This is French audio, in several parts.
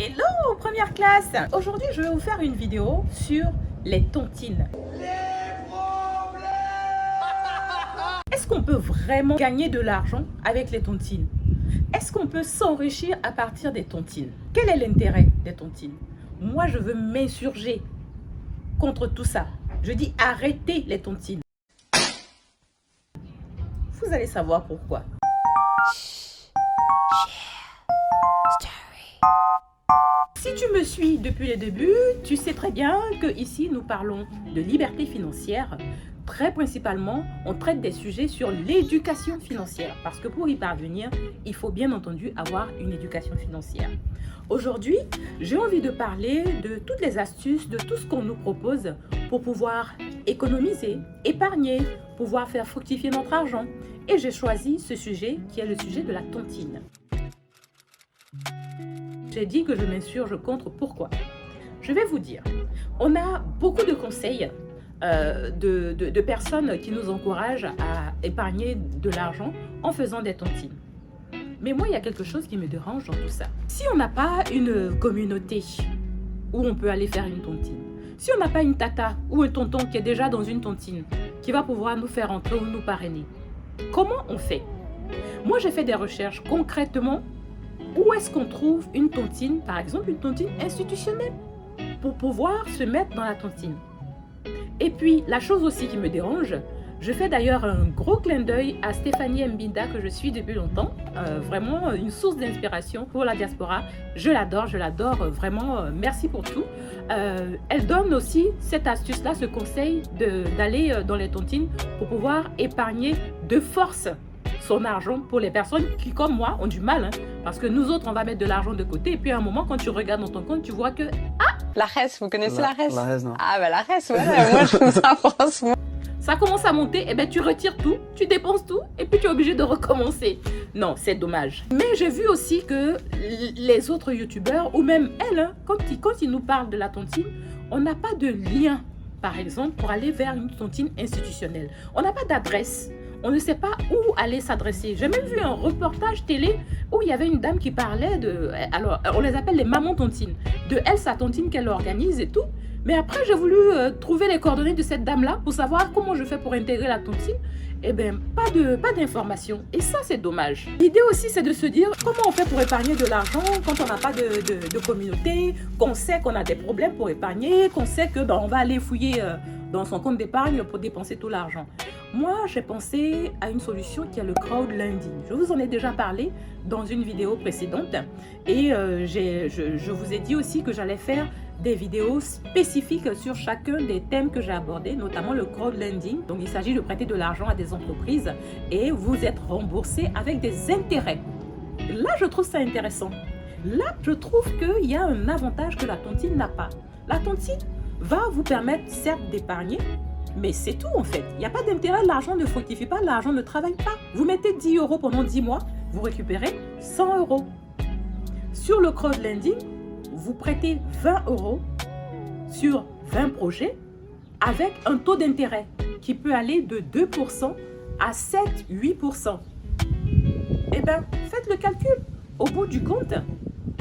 Hello première classe. Aujourd'hui je vais vous faire une vidéo sur les tontines. Est-ce qu'on peut vraiment gagner de l'argent avec les tontines? Est-ce qu'on peut s'enrichir à partir des tontines? Quel est l'intérêt des tontines? Moi je veux m'insurger contre tout ça. Je dis arrêtez les tontines. Vous allez savoir pourquoi. Si tu me suis depuis le début, tu sais très bien que ici nous parlons de liberté financière. Très principalement, on traite des sujets sur l'éducation financière. Parce que pour y parvenir, il faut bien entendu avoir une éducation financière. Aujourd'hui, j'ai envie de parler de toutes les astuces, de tout ce qu'on nous propose pour pouvoir économiser, épargner, pouvoir faire fructifier notre argent. Et j'ai choisi ce sujet qui est le sujet de la tontine. J'ai dit que je m'insurge contre. Pourquoi? Je vais vous dire. On a beaucoup de conseils de personnes qui nous encouragent à épargner de l'argent en faisant des tontines. Mais moi, il y a quelque chose qui me dérange dans tout ça. Si on n'a pas une communauté où on peut aller faire une tontine, si on n'a pas une tata ou un tonton qui est déjà dans une tontine, qui va pouvoir nous faire entrer ou nous parrainer, comment on fait? Moi, j'ai fait des recherches concrètement. Où est-ce qu'on trouve une tontine, par exemple une tontine institutionnelle, pour pouvoir se mettre dans la tontine? Et puis, la chose aussi qui me dérange, je fais d'ailleurs un gros clin d'œil à Stéphanie Mbinda, que je suis depuis longtemps, vraiment une source d'inspiration pour la diaspora. Je l'adore, vraiment, merci pour tout. Elle donne aussi cette astuce-là, ce conseil d'aller dans les tontines pour pouvoir épargner de force son argent pour les personnes qui, comme moi, ont du mal. Parce que nous autres, on va mettre de l'argent de côté. Et puis à un moment, quand tu regardes dans ton compte, tu vois que... Ah, la RES, vous connaissez la RES? La RES, non. Ah bah la RES, voilà, moi je vous avance. Ça commence à monter, et ben tu retires tout, tu dépenses tout, et puis tu es obligé de recommencer. Non, c'est dommage. Mais j'ai vu aussi que les autres youtubeurs, ou même elles, quand ils nous parlent de la tontine, on n'a pas de lien, par exemple, pour aller vers une tontine institutionnelle. On n'a pas d'adresse. On ne sait pas où aller s'adresser. J'ai même vu un reportage télé où il y avait une dame qui parlait de... Alors, on les appelle les mamans tontines. De elle, sa tontine qu'elle organise et tout. Mais après, j'ai voulu trouver les coordonnées de cette dame-là pour savoir comment je fais pour intégrer la tontine. Eh bien, pas d'informations. Et ça, c'est dommage. L'idée aussi, c'est de se dire comment on fait pour épargner de l'argent quand on n'a pas de communauté, qu'on sait qu'on a des problèmes pour épargner, qu'on sait que on va aller fouiller dans son compte d'épargne pour dépenser tout l'argent. Moi, j'ai pensé à une solution qui est le crowdlending. Je vous en ai déjà parlé dans une vidéo précédente. Et je vous ai dit aussi que j'allais faire des vidéos spécifiques sur chacun des thèmes que j'ai abordés, notamment le crowdlending. Donc, il s'agit de prêter de l'argent à des entreprises et vous êtes remboursé avec des intérêts. Là, je trouve ça intéressant. Là, je trouve qu'il y a un avantage que la tontine n'a pas. La tontine va vous permettre, certes, d'épargner, mais c'est tout en fait. Il n'y a pas d'intérêt, l'argent ne fructifie pas, l'argent ne travaille pas. Vous mettez 10 € pendant 10 mois, vous récupérez 100 €. Sur le crowdlending, vous prêtez 20 € sur 20 projets avec un taux d'intérêt qui peut aller de 2% à 7-8%. Eh bien, faites le calcul. Au bout du compte,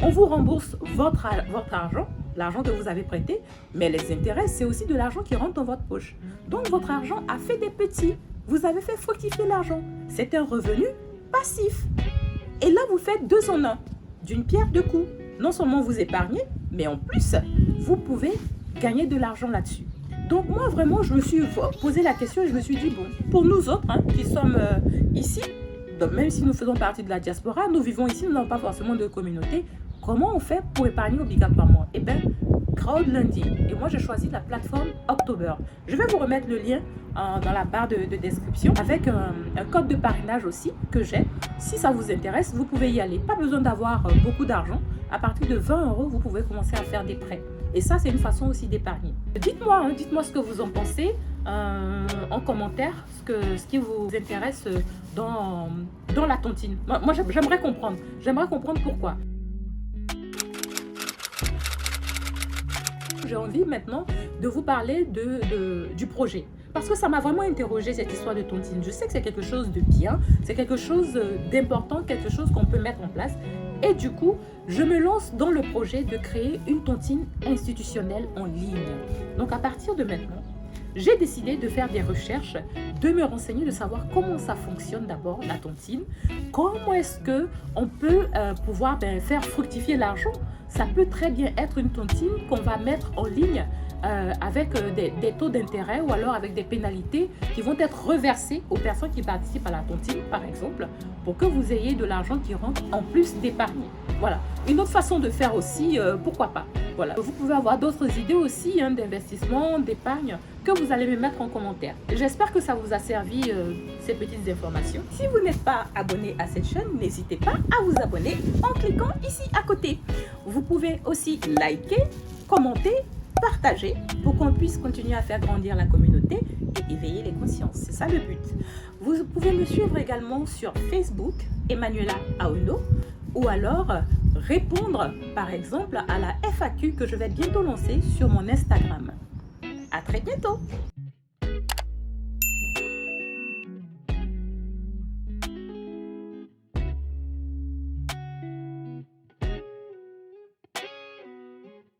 on vous rembourse votre argent, l'argent que vous avez prêté, mais les intérêts, c'est aussi de l'argent qui rentre dans votre poche. Donc, votre argent a fait des petits. Vous avez fait fructifier l'argent. C'est un revenu passif. Et là, vous faites 2 en 1. D'une pierre deux coups. Non seulement vous épargnez, mais en plus, vous pouvez gagner de l'argent là-dessus. Donc, moi, vraiment, je me suis posé la question et je me suis dit, bon, pour nous autres qui sommes ici, donc même si nous faisons partie de la diaspora, nous vivons ici, nous n'avons pas forcément de communauté. Comment on fait pour épargner obligatoirement? Eh bien, crowdlending. Et moi, j'ai choisi la plateforme October. Je vais vous remettre le lien dans la barre de description avec un code de parrainage aussi que j'ai. Si ça vous intéresse, vous pouvez y aller. Pas besoin d'avoir beaucoup d'argent. À partir de 20 €, vous pouvez commencer à faire des prêts. Et ça, c'est une façon aussi d'épargner. Dites-moi ce que vous en pensez en commentaire, ce qui vous intéresse dans la tontine. Moi, j'aimerais comprendre. J'aimerais comprendre pourquoi. J'ai envie maintenant de vous parler du projet. Parce que ça m'a vraiment interrogé cette histoire de tontine. Je sais que c'est quelque chose de bien, c'est quelque chose d'important, quelque chose qu'on peut mettre en place. Et du coup, je me lance dans le projet de créer une tontine institutionnelle en ligne. Donc à partir de maintenant, j'ai décidé de faire des recherches, de me renseigner, de savoir comment ça fonctionne d'abord la tontine, comment est-ce que on peut pouvoir faire fructifier l'argent. Ça peut très bien être une tontine qu'on va mettre en ligne avec des taux d'intérêt ou alors avec des pénalités qui vont être reversées aux personnes qui participent à la tontine, par exemple, pour que vous ayez de l'argent qui rentre en plus d'épargne. Voilà. Une autre façon de faire aussi, pourquoi pas. Voilà. Vous pouvez avoir d'autres idées aussi d'investissement, d'épargne que vous allez me mettre en commentaire. J'espère que ça vous a servi ces petites informations. Si vous n'êtes pas abonné à cette chaîne, n'hésitez pas à vous abonner en cliquant ici à côté. Vous pouvez aussi liker, commenter, partager pour qu'on puisse continuer à faire grandir la communauté et éveiller les consciences. C'est ça le but. Vous pouvez me suivre également sur Facebook, Emmanuela Auno, ou alors répondre par exemple à la FAQ que je vais bientôt lancer sur mon Instagram. À très bientôt!